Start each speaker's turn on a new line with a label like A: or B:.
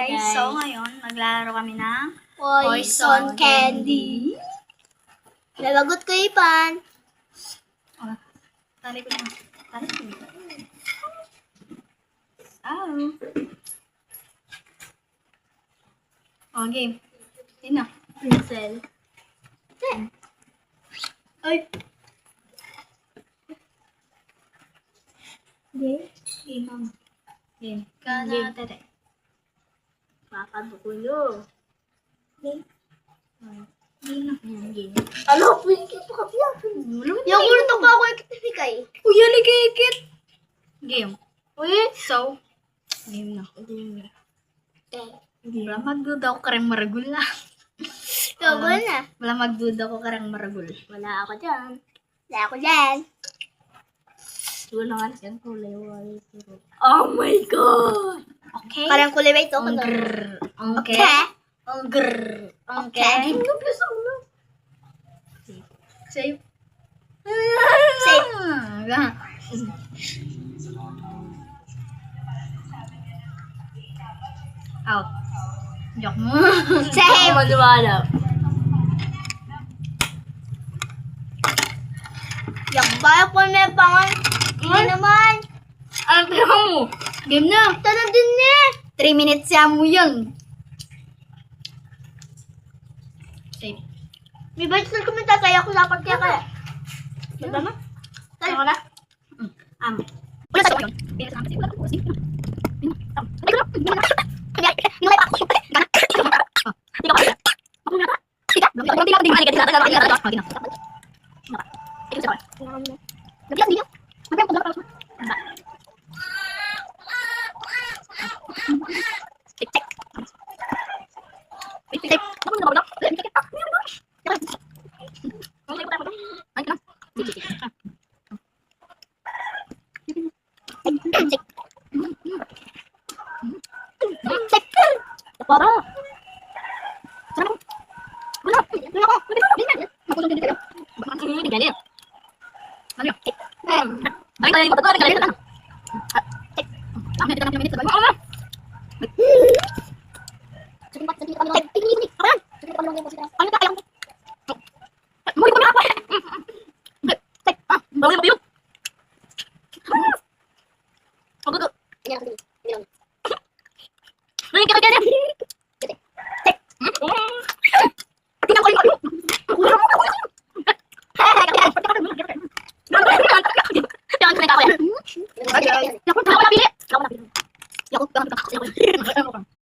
A: guys, so ngayon, maglalaro kami ng
B: Poison candy. Lalagot ko, Ipan.
A: Oh, tali ko na. Tali ko. Ow. Oh, game. Yun na.
B: Pincel. Ay. Game?
A: Game. Game. Kada tete.
B: Makadukulo. Game?
A: Game na.
B: Game. Ano? Pinky pa ka piyak. Yung ulo pa ako ikitipikay.
A: Kuya, ligikit. Game.
B: Uy.
A: So, game na.
B: Game.
A: Wala magduda ko karang maragul na.
B: Togo na.
A: Wala magduda ko karang maragul.
B: Wala ako dyan. Wala ako dyan.
A: Wala nga yan kulay wala.
B: Oh my God!
A: Okay.
B: Parang kulay ba ito?
A: Okay.
B: Okay.
A: Okay. Safe.
B: Safe.
A: Out. Joke mo.
B: Safe.
A: Maliwanag.
B: Yak ba po may pangan? Hindi naman.
A: Anong pinaka mo? Game na.
B: Tanong din niya.
A: 3 minutes siya mo yun. Safe.
B: May budget kami tatay ako dapat kaya kaya.
A: Diba na?
B: Tay.
A: Ako na? Wala sa yun. Pero sa amin, wala ko.